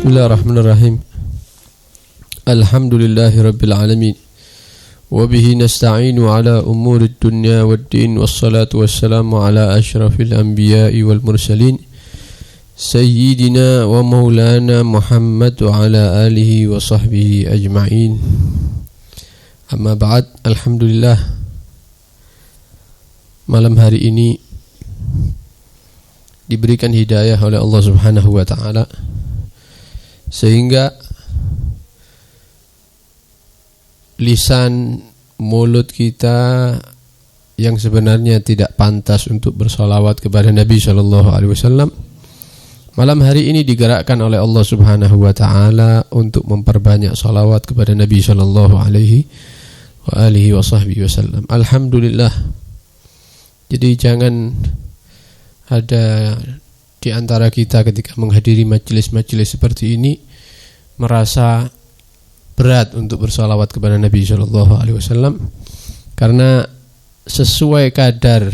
Bismillahirrahmanirrahim. Alhamdulillahi rabbil alamin. Wa bihi nasta'inu ala umurid dunya waddin. Wassalatu wassalamu ala ashrafil anbiya'i wal mursalin, Sayyidina wa maulana Muhammad wa ala alihi wa sahbihi ajma'in. Amma ba'd. Alhamdulillah, malam hari ini diberikan hidayah oleh Allah Subhanahu wa ta'ala, sehingga lisan mulut kita yang sebenarnya tidak pantas untuk bersalawat kepada Nabi SAW, malam hari ini digerakkan oleh Allah Subhanahu wa ta'ala untuk memperbanyak salawat kepada Nabi SAW. Alhamdulillah. Jadi jangan ada di antara kita ketika menghadiri majelis-majelis seperti ini merasa berat untuk bersalawat kepada Nabi SAW, karena sesuai kadar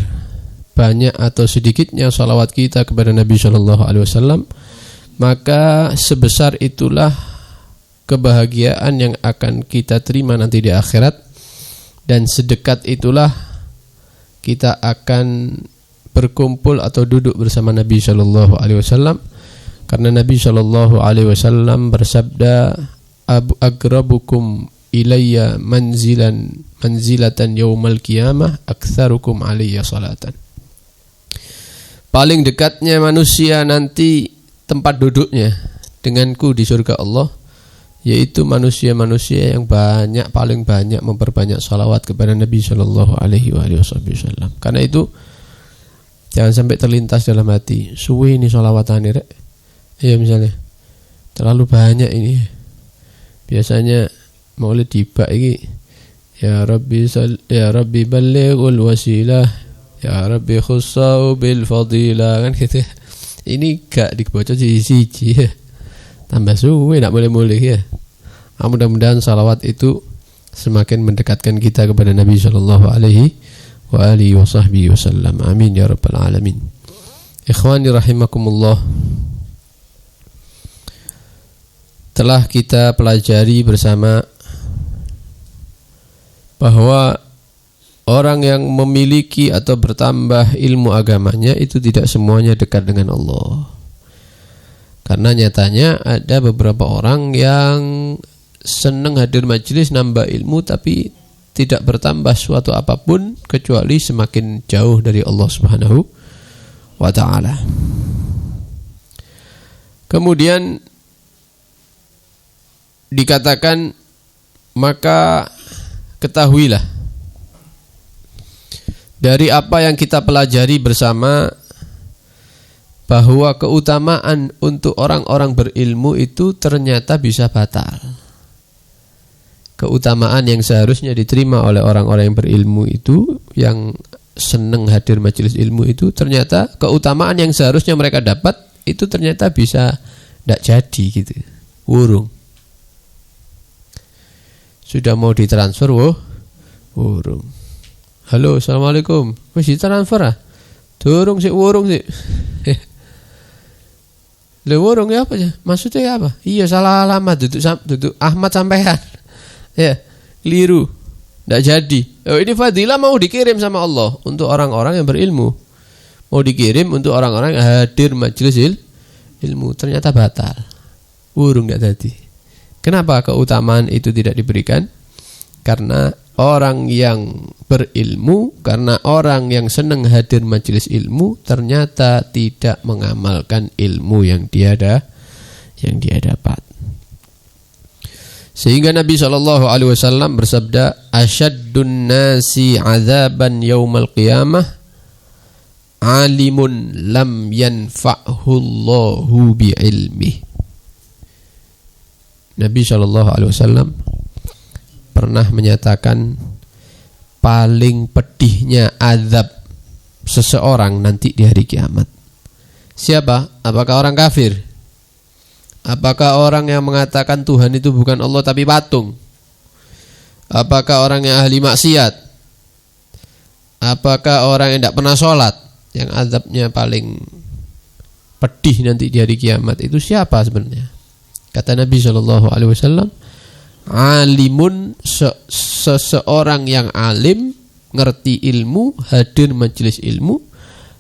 banyak atau sedikitnya salawat kita kepada Nabi SAW, maka sebesar itulah kebahagiaan yang akan kita terima nanti di akhirat, dan sedekat itulah kita akan berkumpul atau duduk bersama Nabi SAW, karena Nabi SAW bersabda, agrabukum ilayya manzilatan yaumal qiyamah aktsarukum alayya salatan. Paling dekatnya manusia nanti tempat duduknya denganku di surga Allah, yaitu manusia-manusia yang paling banyak memperbanyak salawat kepada Nabi SAW. Karena itu jangan sampai terlintas dalam hati, suwe ini sholawatan rek. Ya misalnya terlalu banyak ini. Biasanya maulid tiba ini, ya Rabbi ballighul wasilah, ya Rabbi khussau bil fadilah, kan gitu. Ini gak dibaca siji ya. Tambah suwe nak boleh-boleh ya. Mudah-mudahan salawat itu semakin mendekatkan kita kepada Nabi sallallahu alaihi wa alihi wa sahbihi wasallam. Amin ya rabbal alamin. Ikhwani rahimakumullah, telah kita pelajari bersama bahwa orang yang memiliki atau bertambah ilmu agamanya itu tidak semuanya dekat dengan Allah. Karena nyatanya ada beberapa orang yang senang hadir majelis nambah ilmu tapi tidak bertambah suatu apapun kecuali semakin jauh dari Allah Subhanahu wa ta'ala. Kemudian dikatakan, maka ketahuilah dari apa yang kita pelajari bersama bahwa keutamaan untuk orang-orang berilmu itu ternyata bisa batal. Keutamaan yang seharusnya diterima oleh orang-orang yang berilmu itu, yang senang hadir majelis ilmu itu, ternyata keutamaan yang seharusnya mereka dapat itu ternyata bisa tidak jadi gitu. Wurung. Sudah mau ditransfer, wurung. Halo, assalamualaikum. Wis ditransfer ah? Durung sih, wurung sih. Le wurung ya apa ya? Maksudnya apa? Iya, salah alamat, duduk Ahmad sampean. Ya, keliru. Tidak jadi. Ini fadilah mau dikirim sama Allah untuk orang-orang yang berilmu. Mau dikirim untuk orang-orang yang hadir majelis ilmu, ternyata batal. Wurung tidak jadi. Kenapa keutamaan itu tidak diberikan? Karena orang yang berilmu, karena orang yang senang hadir majelis ilmu ternyata tidak mengamalkan ilmu yang dia dapat. Sehingga Nabi SAW bersabda, asyaddun nasi azaban yaumal qiyamah alimun lam yanfa'hullahu bi'ilmih. Nabi SAW pernah menyatakan paling pedihnya azab seseorang nanti di hari kiamat. Siapa? Apakah orang kafir? Apakah orang yang mengatakan Tuhan itu bukan Allah tapi patung? Apakah orang yang ahli maksiat? Apakah orang yang tidak pernah sholat? Yang azabnya paling pedih nanti di hari kiamat itu siapa sebenarnya? Kata Nabi SAW, alimun, seseorang yang alim, ngerti ilmu, hadir majelis ilmu,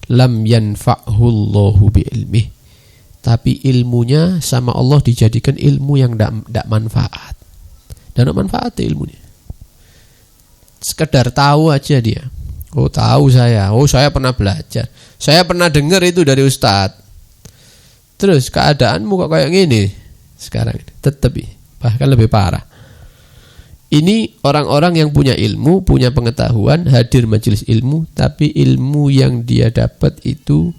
lam yanfa'hullahu bi'ilmih, tapi ilmunya sama Allah dijadikan ilmu yang tidak manfaat. Dan manfaat ilmunya, sekedar tahu aja dia. Oh tahu saya, oh saya pernah belajar, saya pernah dengar itu dari ustadz. Terus keadaanmu kok kayak gini sekarang ini, tetap bahkan lebih parah. Ini orang-orang yang punya ilmu, punya pengetahuan, hadir majelis ilmu, tapi ilmu yang dia dapat itu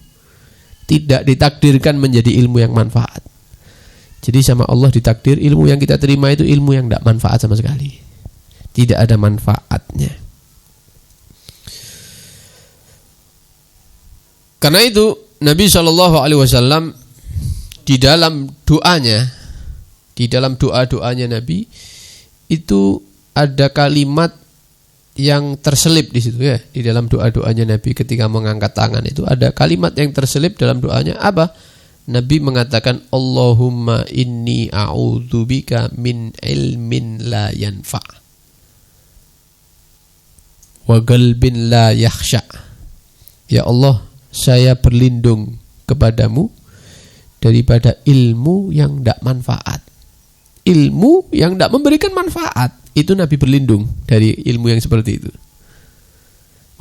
tidak ditakdirkan menjadi ilmu yang manfaat. Jadi sama Allah ditakdir ilmu yang kita terima itu ilmu yang tidak manfaat sama sekali. Tidak ada manfaatnya. Karena itu Nabi SAW di dalam doa-doanya Nabi itu ada kalimat yang terselip di situ ya. Di dalam doa-doanya Nabi ketika mengangkat tangan itu ada kalimat yang terselip dalam doanya. Apa? Nabi mengatakan, Allahumma inni a'udzubika min ilmin la yanfa' wa qalbin la yakhsha. Ya Allah, saya berlindung kepadamu daripada ilmu yang tidak manfaat. Ilmu yang tidak memberikan manfaat, itu Nabi berlindung dari ilmu yang seperti itu.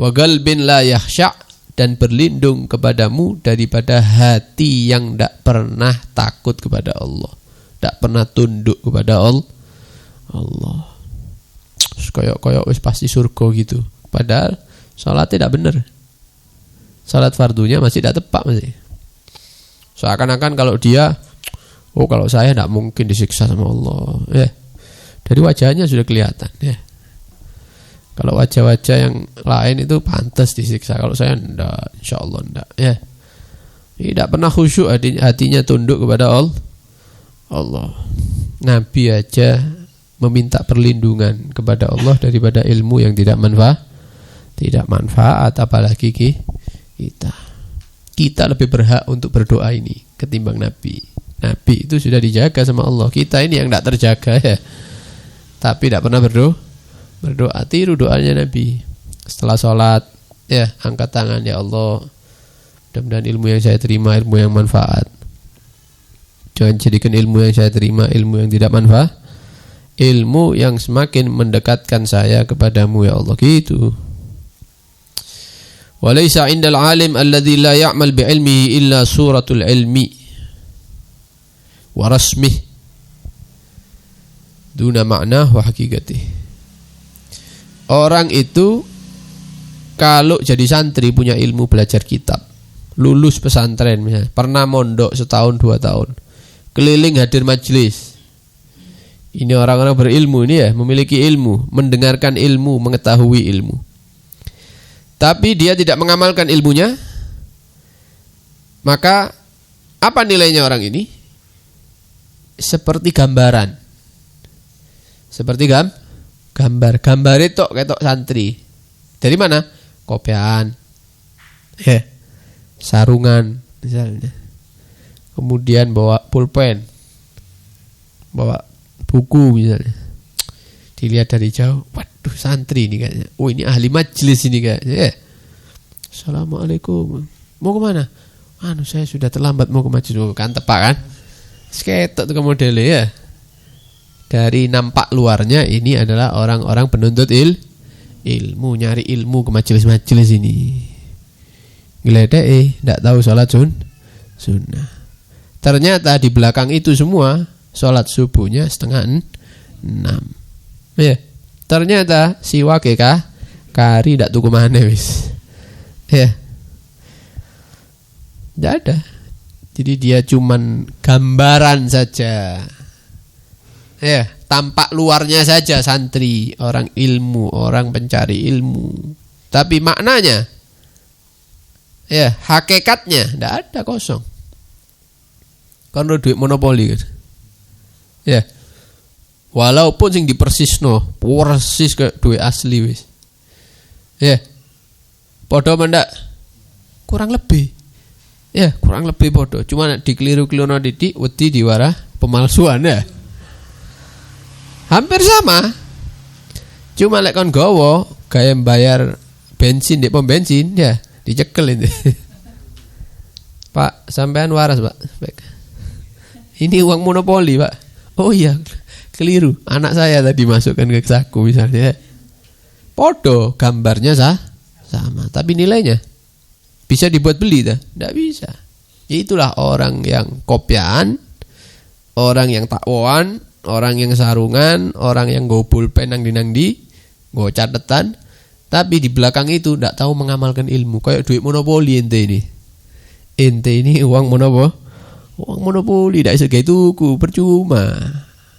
Wa qalbin la yakhsha, dan berlindung kepadamu daripada hati yang tidak pernah takut kepada Allah, tidak pernah tunduk kepada Allah. Kayak wis pasti surga gitu. Padahal salatnya tidak benar. Salat fardunya masih tidak tepat masih. Seakan-akan kalau dia, oh kalau saya tidak mungkin disiksa sama Allah. Ya, dari wajahnya sudah kelihatan. Ya. Kalau wajah-wajah yang lain itu pantas disiksa. Kalau saya tidak, insya Allah tidak. Ya, tidak pernah khusyuk hatinya tunduk kepada Allah. Nabi aja meminta perlindungan kepada Allah daripada ilmu yang tidak manfaat, apalagi kita. Kita lebih berhak untuk berdoa ini ketimbang Nabi. Nabi itu sudah dijaga sama Allah. Kita ini yang tidak terjaga ya. Tapi tidak pernah berdoa. Tiru doanya Nabi. Setelah sholat, ya angkat tangan, ya Allah, mudah-mudahan ilmu yang saya terima ilmu yang manfaat. Jangan jadikan ilmu yang saya terima ilmu yang tidak manfaat. Ilmu yang semakin mendekatkan saya kepadamu ya Allah, gitu. Walaysa indal alim alladhi la ya'mal bi'ilmihi illa suratul ilmi wa rasmih duna makna wa hakikatih. Orang itu kalau jadi santri, punya ilmu, belajar kitab, lulus pesantren misalnya, pernah mondok setahun 2 tahun, keliling hadir majelis. Ini orang-orang berilmu ini ya, memiliki ilmu, mendengarkan ilmu, mengetahui ilmu. Tapi dia tidak mengamalkan ilmunya, maka apa nilainya orang ini? Seperti gambaran. Seperti gambar itu ketok santri. Dari mana? Kopian, sarungan misalnya. Kemudian bawa pulpen, bawa buku misalnya. Dilihat dari jauh, waduh santri ini kayaknya. Oh ini ahli majelis ini kayaknya. Assalamualaikum. Mau kemana? Saya sudah terlambat mau ke majelis. Kan tepak kan? Sketok tuh modelnya ya. Dari nampak luarnya ini adalah orang-orang penuntut ilmu, nyari ilmu ke majelis-majelis ini. Geledek tidak tahu sholat sunnah. Ternyata di belakang itu semua sholat subuhnya 5:30. Ya, ternyata si wakekah kari tidak tuku mana wis. Ya, tidak ada. Jadi dia cuman gambaran saja. Ya, tampak luarnya saja santri, orang ilmu, orang pencari ilmu. Tapi maknanya, ya, hakikatnya tidak ada, kosong. Karena duit monopoli kan. Ya. Walaupun sing dipersisno, persis kayak duit asli wis. Ya. Podo mendak kurang lebih. Ya, kurang lebih podo. Cuma dikeliru-keliru didik wedi pemalsuan ya. Hampir sama. Cuma lek kon gowo gaya bayar bensin di pom bensin ya dicekel itu. Pak, sampean waras, Pak. Ini uang monopoli, Pak. Oh iya, keliru. Anak saya tadi masukkan ke saku misalnya. Podo, gambarnya sama, tapi nilainya bisa dibuat beli dah? Tidak bisa. Itulah orang yang kopian, orang yang takwan, orang yang sarungan, orang yang go pulpen nang di, go catatan, tapi di belakang itu tidak tahu mengamalkan ilmu. Kayak duit monopoli ente ini. Ente ini uang monopoli, tidak bisa tuku, percuma.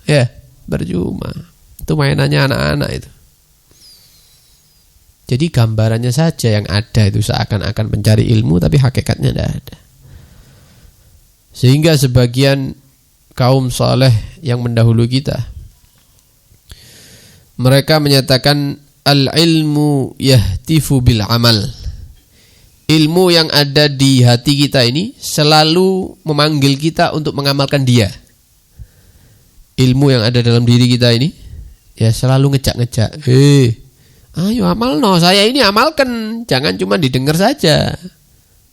Ya, percuma. Itu mainannya anak-anak itu. Jadi gambarannya saja yang ada itu seakan-akan mencari ilmu, tapi hakikatnya tidak ada. Sehingga sebagian kaum saleh yang mendahului kita, mereka menyatakan al-ilmu yahtifu bil amal. Ilmu yang ada di hati kita ini selalu memanggil kita untuk mengamalkan dia. Ilmu yang ada dalam diri kita ini ya selalu ngejak-ngejak. Ayo amal saya ini amalkan. Jangan cuma didengar saja.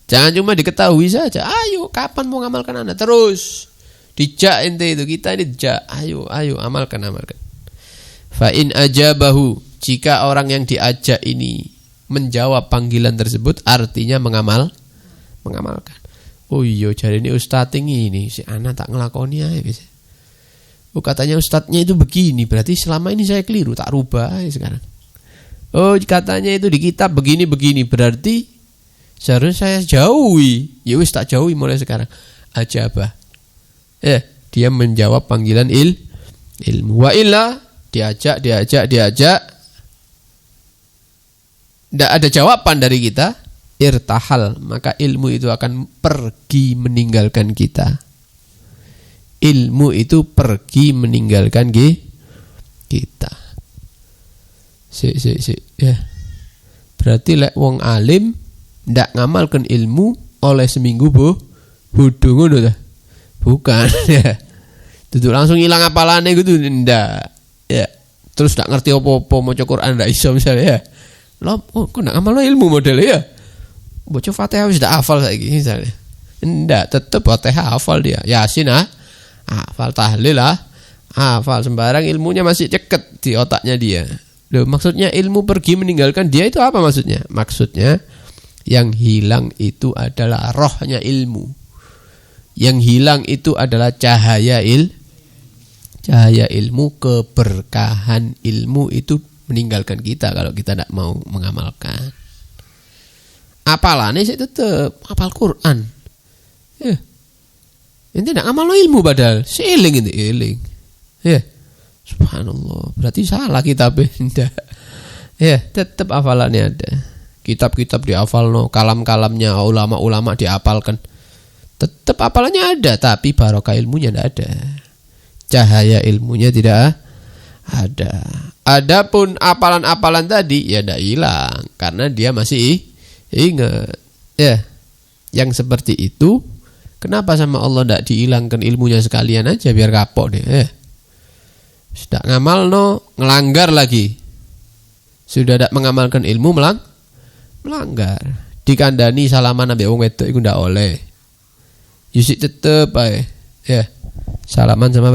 Jangan cuma diketahui saja. Ayo kapan mau ngamalkan Anda? Terus dijak ente itu, kita ini dijak. Ayo amalkan. Fa in ajabahu, jika orang yang diajak ini menjawab panggilan tersebut, artinya mengamalkan. Oh iya, jadi ini ustadz ini si anak tak ngelakoni aja guys. Oh katanya ustadznya itu begini, berarti selama ini saya keliru, tak rubah aja sekarang. Oh katanya itu di kitab begini, berarti seharusnya saya jauhi. Ya wis tak jauhi mulai sekarang. Ajabah. Dia menjawab panggilan ilmu. Wa illa diajak. Tidak ada jawaban dari kita, irtahal, maka ilmu itu akan pergi meninggalkan kita. Ilmu itu pergi meninggalkan kita. Ya. Berarti lek wong alim ndak ngamalkan ilmu oleh seminggu bodho ngono ta? Bukan ya. Duduk langsung hilang apalane gitu ndak. Ya. Terus ndak ngerti apa-apa maca Quran ndak iso misalnya ya. Loh, kok ndak ngamalno ilmu model ya? Baca Fatihah wis ndak hafal saiki misalnya. Ndak, tetep Fatihah hafal dia. Yasin hafal, tahlil hafal, sembarang ilmunya masih ceket di otaknya dia. Loh, maksudnya ilmu pergi meninggalkan dia itu apa maksudnya? Maksudnya yang hilang itu adalah rohnya ilmu. Yang hilang itu adalah cahaya ilmu, keberkahan ilmu itu meninggalkan kita kalau kita tidak mau mengamalkan. Apalane sih tetap hafal Quran. Ente tidak ngamalno ilmu padahal seeling itu eling. Subhanallah, berarti salah kitab benda. Tetap hafalannya ada. Kitab-kitab dihafalno, kalam-kalamnya ulama-ulama dihafalkan. Tetap hafalannya ada, tapi barokah ilmunya tidak ada. Cahaya ilmunya tidak ada. Adapun apalan-apalan tadi ya tidak hilang karena dia masih ingat. Yang seperti itu, kenapa sama Allah tidak dihilangkan ilmunya sekalian aja biar kapok deh. Sudah ngamalno, ngelanggar lagi. Sudah tidak mengamalkan ilmu melanggar. Dikandani salaman ambek wong wedok iku ndak oleh. Yusik tetep ae. Salaman sama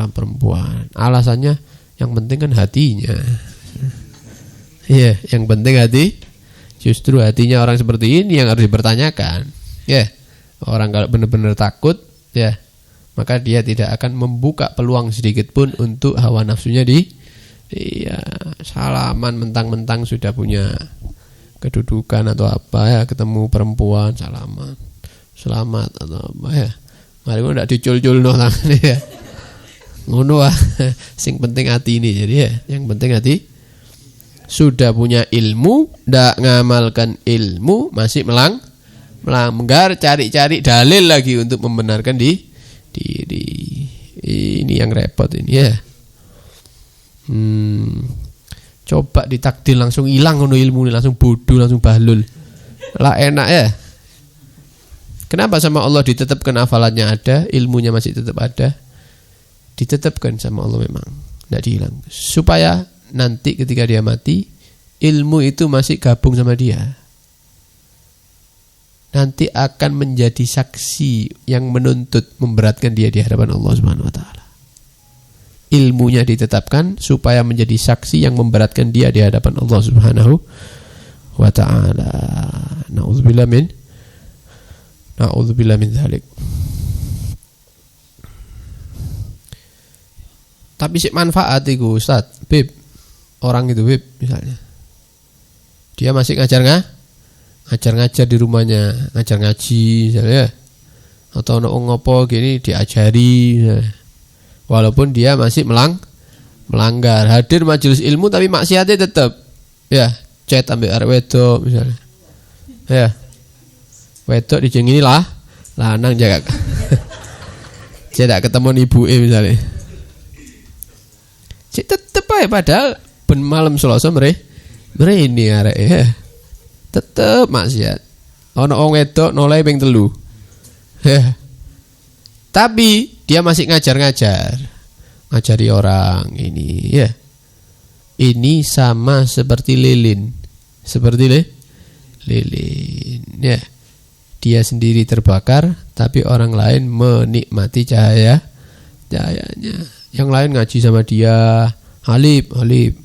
perempuan. Alasannya yang penting kan hatinya. Yang penting hati. Justru hatinya orang seperti ini yang harus dipertanyakan. Orang kalau benar-benar takut, maka dia tidak akan membuka peluang sedikit pun untuk hawa nafsunya salaman mentang-mentang sudah punya kedudukan atau apa ketemu perempuan salaman selamat atau apa mari kok ndak dicul-culno tangan ngono sing penting hati ini jadi yang penting hati sudah punya ilmu ndak ngamalkan ilmu masih melanggar cari-cari dalil lagi untuk membenarkan diri. Ini yang repot ini coba ditakdir langsung hilang ngono ilmu langsung bodoh langsung bahlul lah enak Kenapa sama Allah ditetapkan hafalannya ada, ilmunya masih tetap ada? Ditetapkan sama Allah memang, tidak dihilang. Supaya nanti ketika dia mati, ilmu itu masih gabung sama dia. Nanti akan menjadi saksi yang menuntut, memberatkan dia di hadapan Allah Subhanahu wa taala. Ilmunya ditetapkan supaya menjadi saksi yang memberatkan dia di hadapan Allah Subhanahu wa taala. Na'udzubillah min dzalik. Tapi sik manfaat iku, Ustaz. Bib, orang itu Bib misalnya. Dia masih ngajar di rumahnya, ngajar ngaji misalnya. Atau ono ngopo gini diajari misalnya. Walaupun dia masih melanggar, hadir majelis ilmu tapi maksiatnya tetap. Ya, chat ambek arek wedok misalnya. Ya. Wedok dijengini lah, lanang jaga. Cedak ketemu ibuke misalnya. Cik tetep aja padahal ben malam Selasa ini arek ya. Tetep maksiat. Ono wong wedok noleh ping 3. Ya. Tapi dia masih ngajari orang ini ya. Ini sama seperti lilin. Seperti lilin ya. Dia sendiri terbakar tapi orang lain menikmati cahayanya. Yang lain ngaji sama dia, Halib,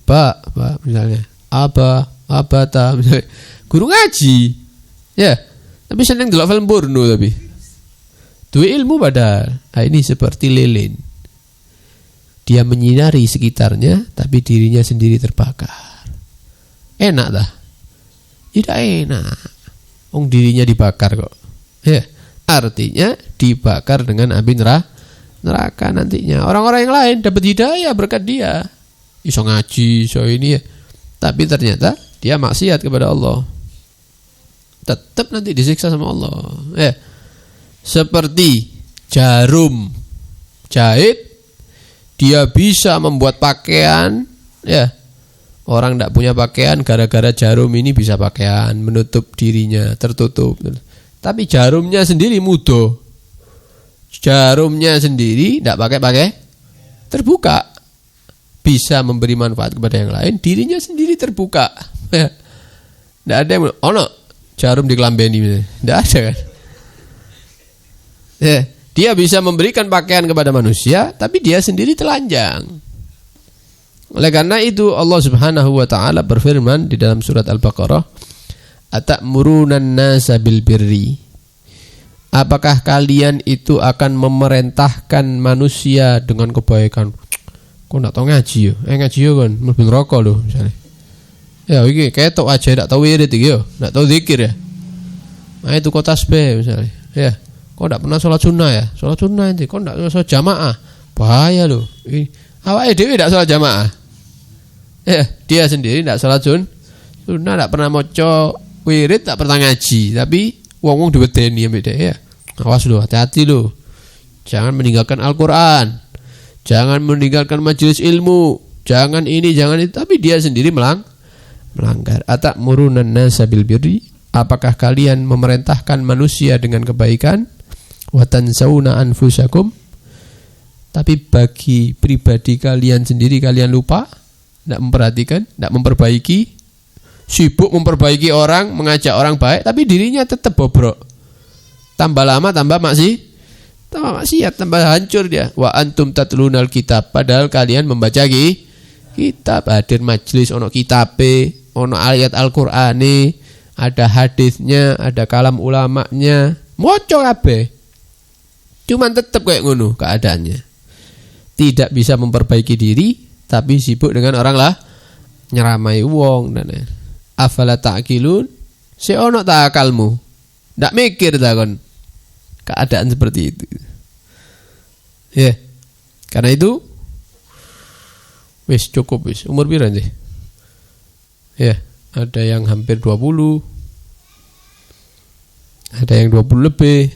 Pak misalnya, Abata misalnya. Guru ngaji. Ya. Tapi seneng delok film porno tapi. Duwe ilmu padahal. Nah, ini seperti lilin. Dia menyinari sekitarnya tapi dirinya sendiri terbakar. Enak dah? Tidak enak. Dirinya dibakar kok. Ya. Artinya dibakar dengan api neraka nantinya. Orang-orang yang lain dapat hidayah berkat dia. Iso ngaji, iso ini ya. Tapi ternyata dia maksiat kepada Allah. Tetap nanti disiksa sama Allah. Ya. Seperti jarum jahit, dia bisa membuat pakaian, ya. Orang tidak punya pakaian gara-gara jarum ini bisa pakaian, menutup dirinya, tertutup. Tapi jarumnya sendiri mudah. Jarumnya sendiri tidak pakai terbuka. Bisa memberi manfaat kepada yang lain, dirinya sendiri terbuka. Tidak ada yang jarum dikelambeni, tidak ada kan? Dia bisa memberikan pakaian kepada manusia, tapi dia sendiri telanjang. Oleh karena itu Allah Subhanahu wa taala berfirman di dalam surat Al-Baqarah, "Atamuruna an-nasa bil birri?" Apakah kalian itu akan memerintahkan manusia dengan kebaikan? Kok ndak tahu ngaji yo? Ngaji yo kan mlebu neraka lho misalnya. Ya iki ketok aja ndak tahu wirid iki yo, ndak tahu zikir ya. Nah itu kok tasbih misalnya. Ya, kok ndak pernah sholat sunnah ya? Sholat sunnah nanti kok ndak sholat jamaah. Bahaya lho. Awake dhewe ndak sholat jamaah. Dia sendiri ndak sholat sunnah, ndak pernah maca wirid, ndak pernah ngaji, tapi wong-wong diwedeni ambek dhek ya. Awas lho, hati-hati lho. Jangan meninggalkan Al-Qur'an. Jangan meninggalkan majelis ilmu. Jangan ini, jangan itu, tapi dia sendiri melanggar. Atamuruna an-nasa bil birri? Apakah kalian memerintahkan manusia dengan kebaikan? Wa tansawna anfusakum? Tapi bagi pribadi kalian sendiri kalian lupa, tidak memperhatikan, tidak memperbaiki, sibuk memperbaiki orang, mengajak orang baik, tapi dirinya tetap bobrok. Tambah lama tambah maksiat, tambah hancur dia. Wa antum tatlunal kitab, padahal kalian membaca kitab, hadir majelis ono kitabe, ono ayat Al-Qur'ane, ada hadisnya, ada kalam ulamanya, moco kabeh. Cuman tetap kayak ngono keadaannya. Tidak bisa memperbaiki diri, tapi sibuk dengan orang lah, nyeramai wong dan afala ta'qilun, seono tak akalmu, ndak mikir ta kon keadaan seperti itu. Ya. Karena itu wis cukup wis. Umur pira sih? Ya, ada yang hampir 20. Ada yang 20 lebih.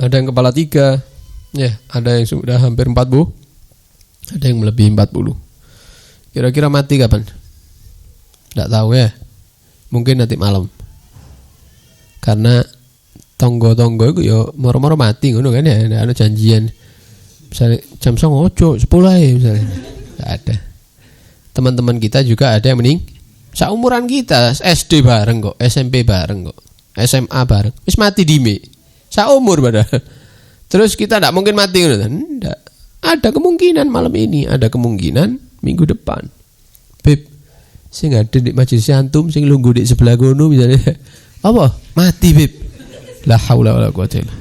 Ada yang kepala 3. Ya, ada yang sudah hampir 40. Ada yang melebihi 40. Kira-kira mati kapan? Tidak tahu ya. Mungkin nanti malam. Karena tonggo-tonggo iku ya moro-moro mati ngono kan ya, ana janjian. Misalnya jam 09.00 ojo 10 ae misalnya. Enggak ada. Teman-teman kita juga ada yang saumuran kita, SD bareng kok, SMP bareng kok, SMA bareng. Wis mati dime. Saumur padahal. Terus kita enggak mungkin mati ngono kan? Enggak. Ada kemungkinan malam ini, ada kemungkinan minggu depan. Beb, sing ada di majelis antum sing lungguh di sebelah gono misalnya. Apa? Mati, Beb. La haula wala quwata illa billah.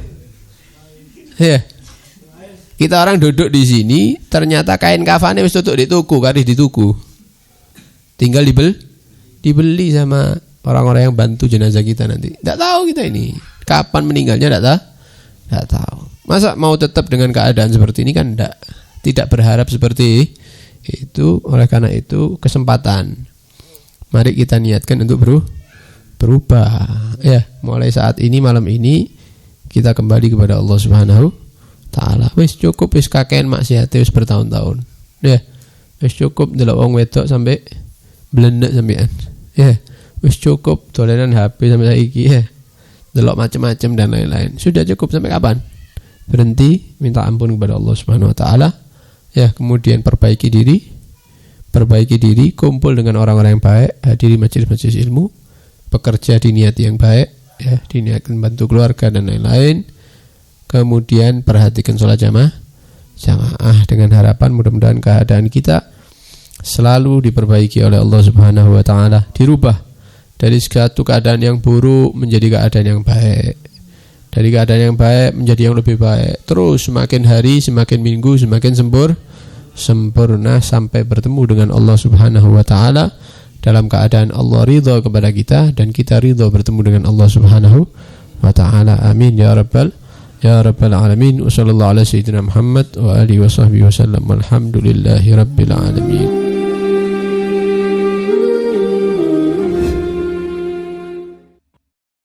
Ya. Kita orang duduk di sini, ternyata kain kafane wis tutuk di tuku, karis di tuku. Tinggal dibeli sama orang-orang yang bantu jenazah kita nanti. Enggak tahu kita ini kapan meninggalnya, enggak tahu. Masa mau tetap dengan keadaan seperti ini kan tidak berharap seperti itu. Oleh karena itu kesempatan. Mari kita niatkan untuk berubah. Ya, mulai saat ini malam ini kita kembali kepada Allah Subhanahu taala. Wis cukup wis kakean maksiat wis bertahun-tahun. Ya. Wis cukup ndelok wong wedok sampai blendek sampean. Ya. Wis cukup dolanan HP sampai saiki ya. Ndelok macam-macam dan lain-lain. Sudah cukup sampai kapan? Berhenti, minta ampun kepada Allah Subhanahu wa taala. Ya, kemudian perbaiki diri, kumpul dengan orang-orang yang baik, hadiri majelis-majelis ilmu, bekerja di niat yang baik, ya, diniatkan bantu keluarga dan lain-lain. Kemudian perhatikan sholat jamaah dengan harapan mudah-mudahan keadaan kita selalu diperbaiki oleh Allah Subhanahu wa taala, dirubah dari suatu keadaan yang buruk menjadi keadaan yang baik. Dari keadaan yang baik menjadi yang lebih baik. Terus semakin hari, semakin minggu, semakin sempurna sampai bertemu dengan Allah Subhanahu wa taala dalam keadaan Allah ridha kepada kita dan kita ridha bertemu dengan Allah Subhanahu wa taala. Amin ya rabbal alamin. Wassallallahu ala sayyidina Muhammad wa alihi washabbihi wasallam. Walhamdulillahi rabbil alamin.